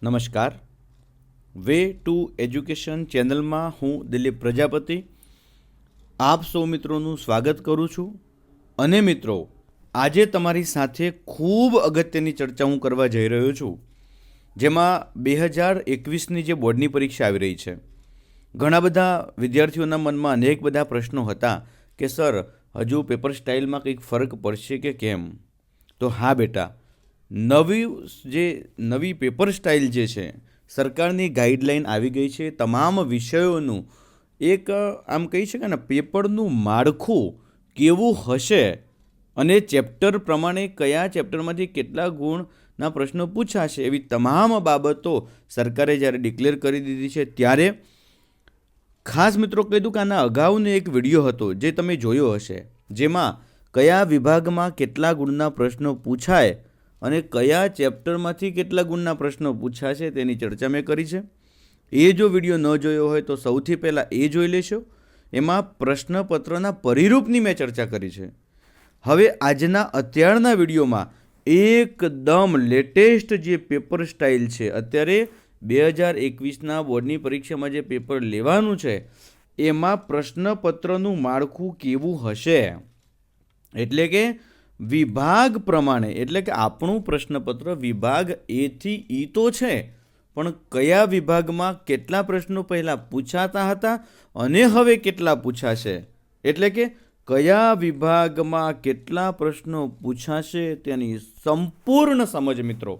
નમસ્કાર. Way to education ચેનલમાં હું દિલીપ પ્રજાપતિ આપ સૌ મિત્રોનું સ્વાગત કરું છું. અને મિત્રો, આજે તમારી સાથે ખૂબ અગત્યની ચર્ચા હું કરવા જઈ રહ્યો છું, જેમાં 2021ની જે બોર્ડની પરીક્ષા આવી રહી છે. ઘણા બધા વિદ્યાર્થીઓના મનમાં અનેક બધા પ્રશ્નો હતા કે સર, હજુ પેપર સ્ટાઇલમાં કંઈક ફરક પડશે કે કેમ? તો હા બેટા, નવી પેપર સ્ટાઇલ જે છે, સરકારની ગાઈડલાઈન આવી ગઈ છે. તમામ વિષયોનું એક આમ કહી શકાય ને, પેપરનું માળખું કેવું હશે અને ચેપ્ટર પ્રમાણે કયા ચેપ્ટરમાંથી કેટલા ગુણના પ્રશ્નો પૂછાશે, એવી તમામ બાબતો સરકારે જ્યારે ડિક્લેર કરી દીધી છે, ત્યારે ખાસ મિત્રો કહી દઉં કે આના અગાઉનો એક વિડીયો હતો જે તમે જોયો હશે, જેમાં કયા વિભાગમાં કેટલા ગુણના પ્રશ્નો પૂછાય અને કયા ચેપ્ટરમાંથી કેટલા ગુણના પ્રશ્નો પૂછાશે તેની ચર્ચા મેં કરી છે. એ જો વિડીયો ન જોયો હોય તો સૌથી પહેલાં એ જોઈ લેશો. એમાં પ્રશ્નપત્રના પરિરૂપની મેં ચર્ચા કરી છે. હવે આજના અત્યારના વિડીયોમાં એકદમ લેટેસ્ટ જે પેપર સ્ટાઇલ છે, અત્યારે 2021ના બોર્ડની પરીક્ષામાં જે પેપર લેવાનું છે, એમાં પ્રશ્નપત્રનું માળખું કેવું હશે, એટલે કે વિભાગ પ્રમાણે. એટલે કે આપણું પ્રશ્નપત્ર વિભાગ એ થી ઈ તો છે, પણ કયા વિભાગમાં કેટલા પ્રશ્નો પહેલાં પૂછાતા હતા અને હવે કેટલા પૂછાશે, એટલે કે કયા વિભાગમાં કેટલા પ્રશ્નો પૂછાશે તેની સંપૂર્ણ સમજ મિત્રો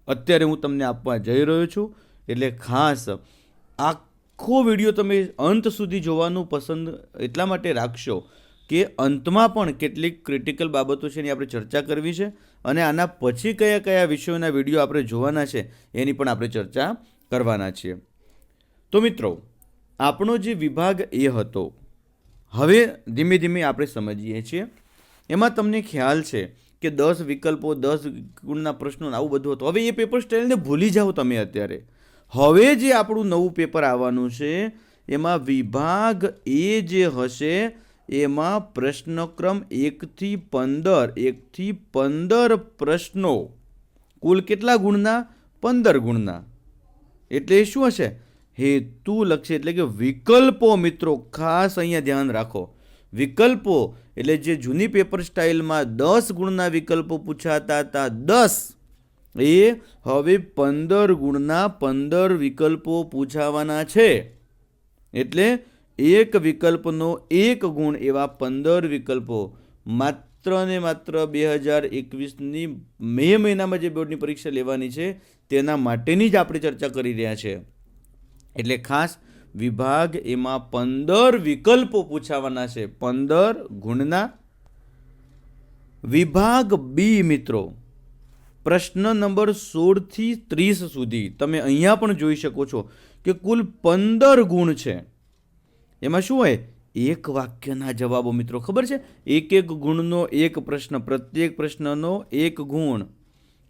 અત્યારે હું તમને આપવા જઈ રહ્યો છું. એટલે ખાસ આખો વિડીયો તમે અંત સુધી જોવાનું પસંદ એટલા માટે રાખશો કે અંતમાં પણ કેટલીક ક્રિટિકલ બાબતો છે એની આપણે ચર્ચા કરવી છે, અને આના પછી કયા કયા વિષયોના વિડીયો આપણે જોવાના છે એની પણ આપણે ચર્ચા કરવાના છીએ. તો મિત્રો, આપણો જે વિભાગ એ હતો, હવે ધીમે ધીમે આપણે સમજીએ છીએ. એમાં તમને ખ્યાલ છે કે 10 વિકલ્પો, 10 ગુણના પ્રશ્નો, આવું બધું હતું. હવે એ પેપર સ્ટાઇલને ભૂલી જાઓ તમે અત્યારે. હવે જે આપણું નવું પેપર આવવાનું છે, એમાં વિભાગ એ જે હશે, એમાં પ્રશ્નક્રમ 1 થી 15 પ્રશ્નો, કુલ કેટલા ગુણના? 15 ગુણના. એટલે શું હશે? હેતુલક્ષી, એટલે કે વિકલ્પો. મિત્રો ખાસ અહીંયા ધ્યાન રાખો, વિકલ્પો એટલે જે જૂની પેપર સ્ટાઇલમાં 10 ગુણના વિકલ્પો પૂછાતા હતા, 10, એ હવે 15 ગુણના 15 વિકલ્પો પૂછાવાના છે. એટલે એક વિકલ્પનો 1 ગુણ, એવા 15 વિકલ્પો માત્ર ને માત્ર 2021ની મે મહિનામાં જે બોર્ડની પરીક્ષા લેવાની છે તેના માટેની જ આપણે ચર્ચા કરી રહ્યા છે. એટલે ખાસ વિભાગ એમાં 15 વિકલ્પો પૂછાવાના છે, 15 ગુણના. વિભાગ બી મિત્રો, પ્રશ્ન નંબર 16 થી 30 સુધી તમે અહીંયા પણ જોઈ શકો છો કે કુલ 15 ગુણ છે. એમાં શું હોય? એક વાક્યના જવાબો. મિત્રો ખબર છે, એક ગુણનો એક પ્રશ્ન, પ્રત્યેક પ્રશ્નનો 1 ગુણ.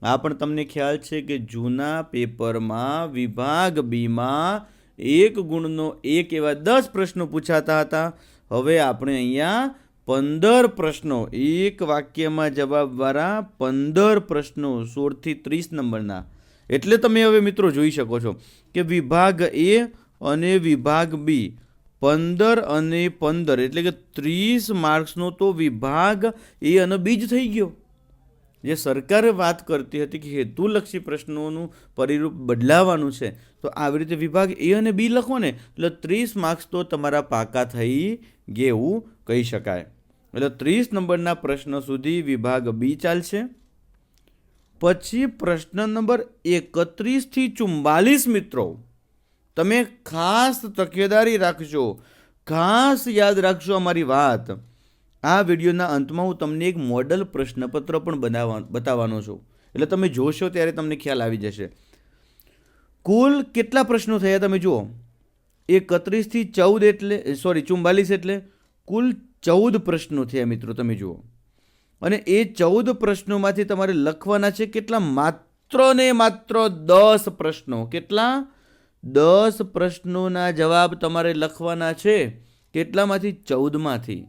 આ પણ તમને ખ્યાલ છે કે જૂના પેપરમાં વિભાગ બીમાં 1 ગુણનો 1 એવા 10 પ્રશ્નો પૂછાતા હતા. હવે આપણે અહીંયા 15 પ્રશ્નો, એક વાક્યમાં જવાબવાળા 15 પ્રશ્નો, 16 થી 30 નંબરના. એટલે તમે હવે મિત્રો જોઈ શકો છો કે વિભાગ એ અને વિભાગ બી 15 અને 15, એટલે કે 30 માર્ક્સનો તો વિભાગ એ અને બી જ થઈ ગયો. જે સરકારે વાત કરતી હતી કે હેતુલક્ષી પ્રશ્નોનું પરિરૂપ બદલાવાનું છે, તો આવી રીતે વિભાગ એ અને બી લખો ને, એટલે 30 માર્ક્સ તો તમારા પાકા થઈ ગયા એવું કહી શકાય. એટલે 30 નંબરના પ્રશ્ન સુધી વિભાગ બી ચાલશે. પછી પ્રશ્ન નંબર 31 થી 44 મિત્રો, તમે ખાસ તકેદારી રાખજો, ખાસ યાદ રાખજો અમારી વાત. આ વિડીયોના અંતમાં હું તમને એક મોડલ પ્રશ્નપત્ર પણ બતાવવાનો છું, એટલે તમે જોશો ત્યારે તમને ખ્યાલ આવી જશે. કુલ કેટલા પ્રશ્નો થયા તમે જુઓ. 31 થી 44 એટલે કુલ 14 પ્રશ્નો થયા મિત્રો, તમે જુઓ. અને એ 14 પ્રશ્નોમાંથી તમારે લખવાના છે કેટલા? માત્ર ને માત્ર 10 પ્રશ્નો. કેટલા? 10 પ્રશ્નોના જવાબ તમારે લખવાના છે. કેટલામાંથી? 14માંથી.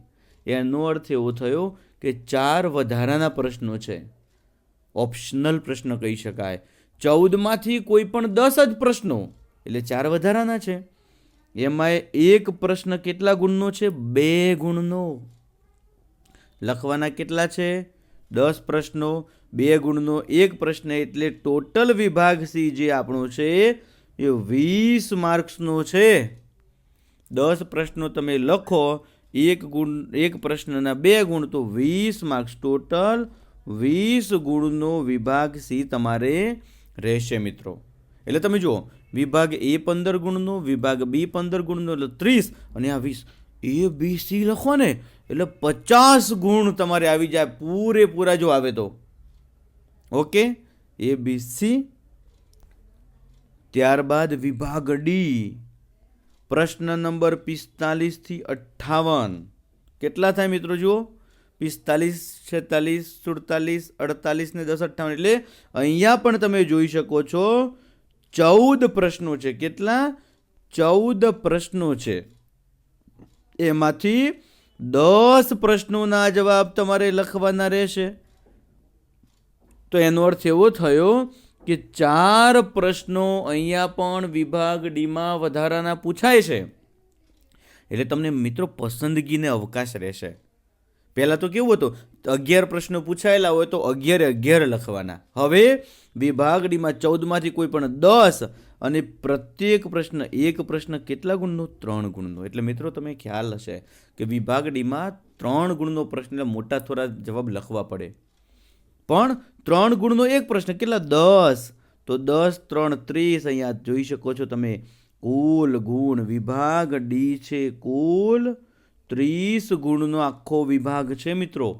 એનો અર્થ એવો થયો કે 4 વધારાના પ્રશ્નો છે, ઓપ્શનલ પ્રશ્ન કહી શકાય. 14માંથી કોઈ પણ 10 જ પ્રશ્નો, એટલે 4 વધારાના છે. એમાં એક પ્રશ્ન કેટલા ગુણનો છે? 2 ગુણનો. લખવાના કેટલા છે? 10 પ્રશ્નો, 2 ગુણનો એક પ્રશ્ન, એટલે ટોટલ વિભાગ સી જે આપણો છે એ 20 માર્ક્સનો છે. 10 પ્રશ્નો તમે લખો, એક પ્રશ્નના 2 ગુણ, તો 20 માર્ક્સ. ટોટલ 20 ગુણનો વિભાગ સી તમારે રહેશે મિત્રો. એટલે તમે જુઓ, વિભાગ એ 15 ગુણનો, વિભાગ બી 15 ગુણનો, એટલે 30, અને આ 20. એ બી સી લખો ને એટલે 50 ગુણ તમારે આવી જાય પૂરેપૂરા, જો આવે તો. ઓકે, એ બી સી. ત્યારબાદ વિભાગ ડી, પ્રશ્ન નંબર 45 થી 58. કેટલા થાય મિત્રો? જુઓ, 45, 46, 47, 48 ને 10, 58. એટલે અહીંયા પણ તમે જોઈ શકો છો 14 પ્રશ્નો છે. કેટલા? 14 પ્રશ્નો છે. એમાંથી 10 પ્રશ્નોના જવાબ તમારે લખવાના રહેશે. તો એનો અર્થ એવો થયો કે 4 પ્રશ્નો અહીંયા પણ વિભાગ ડીમાં વધારાના પૂછાય છે. એટલે તમને મિત્રો પસંદગીને અવકાશ રહેશે. પહેલાં તો કેવું હતું, 11 પ્રશ્નો પૂછાયેલા હોય તો 11 લખવાના. હવે વિભાગ ડીમાં 14માંથી કોઈ પણ 10, અને પ્રત્યેક પ્રશ્ન, એક પ્રશ્ન કેટલા ગુણનો? 3 ગુણનો. એટલે મિત્રો તમે ખ્યાલ હશે કે વિભાગ ડીમાં 3 ગુણનો પ્રશ્ન, એટલે મોટા થોડા જવાબ લખવા પડે. પણ 3 ગુણનો એક પ્રશ્ન કેટલા? 10. તો 10, 3, 30. અહીંયા જોઈ શકો છો તમે કુલ ગુણ. વિભાગ ડી છે કુલ 30 ગુણનો આખો વિભાગ છે મિત્રો.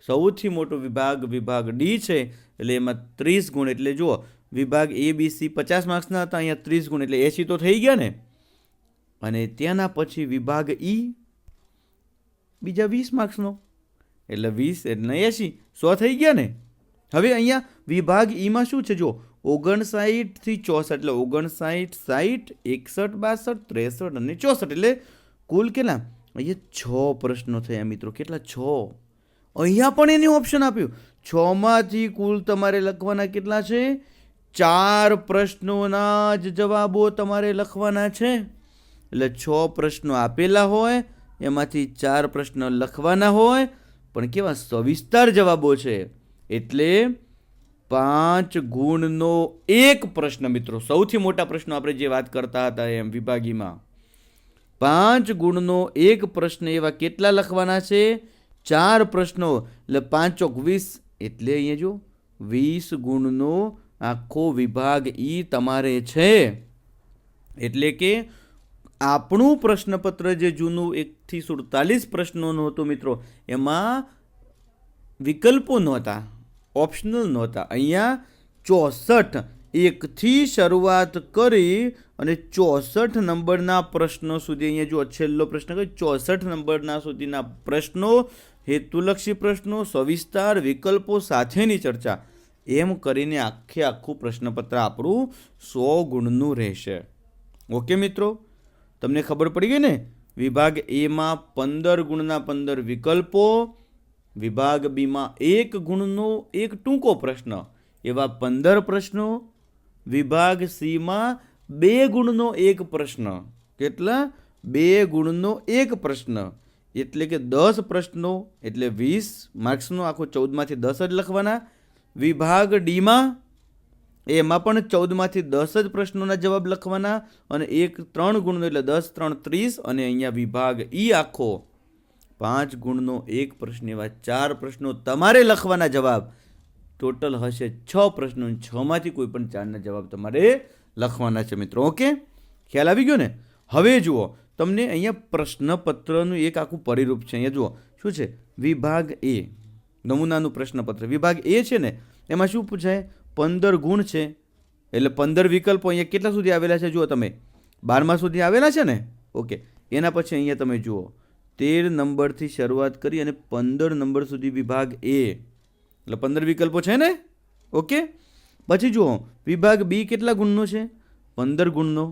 સૌથી મોટો વિભાગ ડી છે, એટલે એમાં 30 ગુણ. એટલે જુઓ, વિભાગ એ બી સી 50 માર્ક્સના હતા, અહીંયા 30 ગુણ, એટલે 80 તો થઈ ગયા ને. અને ત્યાંના પછી વિભાગ ઈ બીજા 20 માર્ક્સનો, એટલે 20 એટલે 80, 100 થઈ ગયા ને. હવે અહીંયા વિભાગ ઈમાં શું છે? જો 59 થી 64, એટલે 59, 60, 61, 62, 63 અને 64. એટલે કુલ કેટલા? અહીંયા 6 પ્રશ્નો થયા મિત્રો. કેટલા? 6. અહીંયા પણ એને ઓપ્શન આપ્યું. 6માંથી કુલ તમારે લખવાના કેટલા છે? 4 પ્રશ્નોના જ જવાબો તમારે લખવાના છે. એટલે 6 પ્રશ્નો આપેલા હોય, એમાંથી 4 પ્રશ્ન લખવાના હોય, પણ કેવા સવિસ્તાર જવાબો છે. એટલે 5 ગુણનો એક પ્રશ્ન મિત્રો. સૌથી મોટા પ્રશ્નો આપણે જે વાત કરતા હતા એમ વિભાગીમાં 5 ગુણનો એક પ્રશ્ન, એવા કેટલા લખવાના છે? 4 પ્રશ્નો. એટલે 5 ચોક 20, એટલે અહીંયા જો 20 ગુણનો આખો વિભાગ ઈ તમારે છે. એટલે કે આપણું પ્રશ્નપત્ર જે જૂનું 1 થી 47 પ્રશ્નોનું હતું મિત્રો, એમાં વિકલ્પો નહોતા, ઓપ્શનલ નહોતા. અહીંયા 64, 1થી શરૂઆત કરી અને 64 નંબરના પ્રશ્નો સુધી, અહીંયા જો છેલ્લો પ્રશ્ન કહ્યું 64 નંબરના સુધીના પ્રશ્નો, હેતુલક્ષી પ્રશ્નો, સવિસ્તાર વિકલ્પો સાથેની ચર્ચા, એમ કરીને આખું પ્રશ્નપત્ર આપણું 100 ગુણનું રહેશે. ઓકે મિત્રો, તમને ખબર પડી ગઈ ને? વિભાગ એમાં 15 ગુણના 15 વિકલ્પો, વિભાગ બીમાં 1 ગુણનો એક ટૂંકો પ્રશ્ન, એવા 15 પ્રશ્નો. વિભાગ સીમાં 2 ગુણનો એક પ્રશ્ન. કેટલા? 2 ગુણનો એક પ્રશ્ન, એટલે કે 10 પ્રશ્નો, એટલે 20 માર્ક્સનો. આખો 14માંથી 10 જ લખવાના. વિભાગ ડીમાં એમાં પણ 14માંથી 10 જ પ્રશ્નોના જવાબ લખવાના, અને 3 ગુણનો, એટલે 10, 3, 30. અને અહીંયા વિભાગ ઈ આખો 5 ગુણનો એક પ્રશ્ન, એવા 4 પ્રશ્નો તમારે લખવાના જવાબ. ટોટલ હશે 6 પ્રશ્નો, 6માંથી કોઈ પણ 4ના જવાબ તમારે લખવાના છે મિત્રો. ઓકે, ખ્યાલ આવી ગયો ને? હવે જુઓ, તમને અહીંયા પ્રશ્નપત્રનું એક આખું પરિરૂપ છે. અહીંયા જુઓ શું છે? વિભાગ એ નમૂનાનું પ્રશ્નપત્ર. વિભાગ એ છે ને, એમાં શું પૂછાય? 15 ગુણ છે, એટલે 15 વિકલ્પો. અહીંયા કેટલા સુધી આવેલા છે? જુઓ તમે, 12મા સુધી આવેલા છે ને. ઓકે, એના પછી અહીંયા તમે જુઓ 13 નંબરથી શરૂઆત કરી અને 15 નંબર સુધી વિભાગ એ, એટલે 15 વિકલ્પો છે ને. ઓકે, પછી જુઓ વિભાગ બી કેટલા ગુણનો છે? 15 ગુણનો.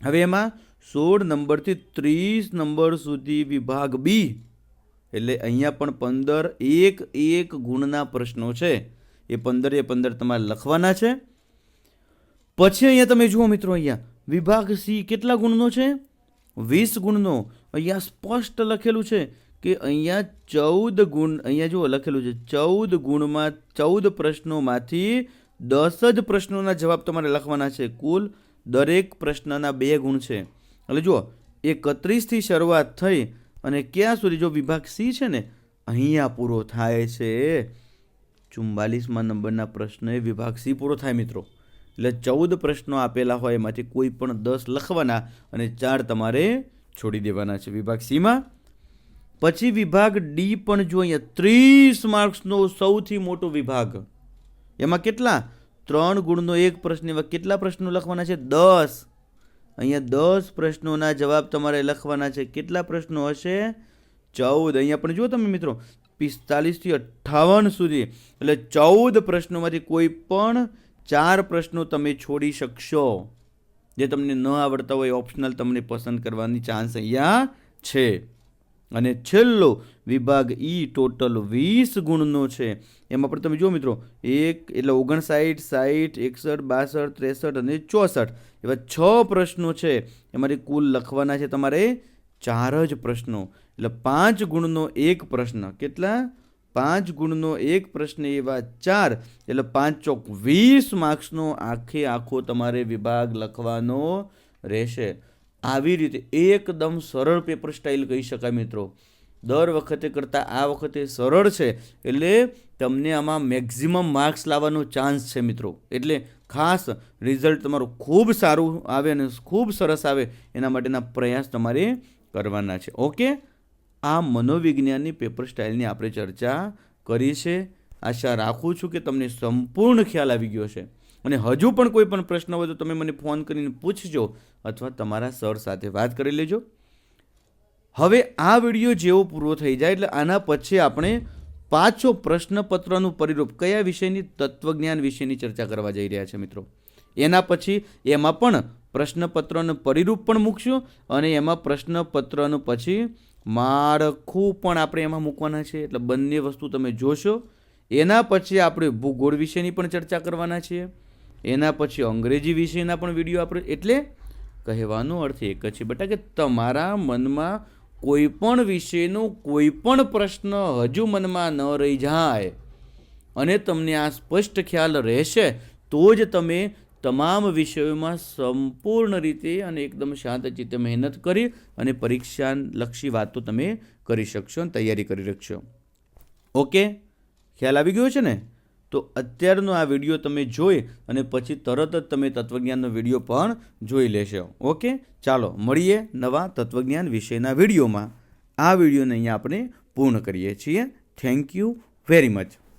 હવે એમાં 16 નંબરથી 30 નંબર સુધી વિભાગ બી, એટલે અહીંયા પણ 15 એક ગુણના પ્રશ્નો છે. એ 15 તમારે લખવાના છે. પછી અહીંયા તમે જુઓ મિત્રો, અહીંયા વિભાગ સી કેટલા ગુણનો છે? 20 ગુણનો. અહીંયા સ્પષ્ટ લખેલું છે કે અહીંયા 14 ગુણ, અહીંયા જુઓ લખેલું છે 14 ગુણમાં 14 પ્રશ્નોમાંથી 10 જ પ્રશ્નોના જવાબ તમારે લખવાના છે. કુલ દરેક પ્રશ્નના 2 ગુણ છે. એટલે જુઓ 31થી શરૂઆત થઈ અને ક્યાં સુધી? જો વિભાગ સી છે ને અહીંયા પૂરો થાય છે. 44મા નંબરના પ્રશ્ન એ વિભાગ સી પૂરો થાય મિત્રો. એટલે 14 પ્રશ્નો આપેલા હોય એમાંથી કોઈ પણ 10 લખવાના અને 4 તમારે છોડી દેવાના છે વિભાગ સીમાં. પછી વિભાગ ડી પણ જો અહીંયા 30 માર્ક્સનો સૌથી મોટો વિભાગ. એમાં કેટલા? 3 ગુણનો એક પ્રશ્ન. એવા કેટલા પ્રશ્નો લખવાના છે? 10. અહીંયા 10 પ્રશ્નોના જવાબ તમારે લખવાના છે. કેટલા પ્રશ્નો હશે? 14. અહીંયા પણ જુઓ તમે મિત્રો 45થી 58 સુધી. એટલે 14 પ્રશ્નોમાંથી કોઈ પણ 4 પ્રશ્નો તમે છોડી શકશો. જે તમને ન આવડતા હોય ઓપ્શનલ તમને પસંદ કરવાની ચાન્સ અહીંયા છે. અને છેલ્લો વિભાગ ઈ ટોટલ 20 ગુણનો છે. એમાં પણ તમે જુઓ મિત્રો 1 એટલે 59, 60, 61, 62, 63 અને 64 એવા 6 પ્રશ્નો છે. એમાંથી કુલ લખવાના છે તમારે 4 જ પ્રશ્નો. એટલે 5 ગુણનો એક પ્રશ્ન. કેટલા? 5 ગુણનો એક પ્રશ્ન એવા 4. એટલે 5 ચોક 20 માર્ક્સનો આખો તમારે વિભાગ લખવાનો રહેશે. આવી રીતે એકદમ સરળ પેપર સ્ટાઇલ કહી શકાય મિત્રો. દર વખતે કરતાં આ વખતે સરળ છે એટલે તમને આમાં મેક્ઝિમમ માર્ક્સ લાવવાનો ચાન્સ છે મિત્રો. એટલે ખાસ રિઝલ્ટ તમારું ખૂબ સારું આવે અને ખૂબ સરસ આવે એના માટેના પ્રયાસ તમારે કરવાના છે. ઓકે, આ મનોવિજ્ઞાનની પેપર સ્ટાઇલની આપણે ચર્ચા કરી છે. આશા રાખું છું કે તમને સંપૂર્ણ ખ્યાલ આવી ગયો છે. અને હજુ પણ કોઈ પણ પ્રશ્ન હોય તો તમે મને ફોન કરીને પૂછજો અથવા તમારા સર સાથે વાત કરી લેજો. હવે આ વિડીયો જેવો પૂરો થઈ જાય એટલે આના પછી આપણે પાછો પ્રશ્નપત્રનું પરિરૂપ કયા વિષયની? તત્વજ્ઞાન વિષયની ચર્ચા કરવા જઈ રહ્યા છે મિત્રો. એના પછી એમાં પણ પ્રશ્નપત્રનું પરિરૂપ પણ મૂકશું અને એમાં પ્રશ્નપત્રનું પછી માળખું પણ આપણે એમાં મૂકવાના છે. એટલે બંને વસ્તુ તમે જોશો. એના પછી આપણે ભૂગોળ વિષયની પણ ચર્ચા કરવાના છીએ. એના પછી અંગ્રેજી વિષયના પણ વિડીયો આપણે. એટલે કહેવાનો અર્થ એક જ છે બેટા કે તમારા મનમાં કોઈ પણ વિષયનો કોઈ પણ પ્રશ્ન હજુ મનમાં ન રહી જાય અને તમને આ સ્પષ્ટ ખ્યાલ રહેશે તો જ તમે તમામ વિષયોમાં સંપૂર્ણ રીતે અને એકદમ શાંત ચિત્તે મહેનત કરી અને પરીક્ષાલક્ષી વાતો તમે કરી શકશો અને તૈયારી કરી શકશો. ઓકે, ખ્યાલ આવી ગયો છે ને? તો અત્યારનો આ વિડીયો તમે જોઈ અને પછી તરત જ તમે તત્વજ્ઞાનનો વિડીયો પણ જોઈ લેશો. ઓકે, ચાલો મળીએ નવા તત્વજ્ઞાન વિષયના વિડીયોમાં. આ વિડીયોને અહીંયા આપણે પૂર્ણ કરીએ છીએ. Thank you very much.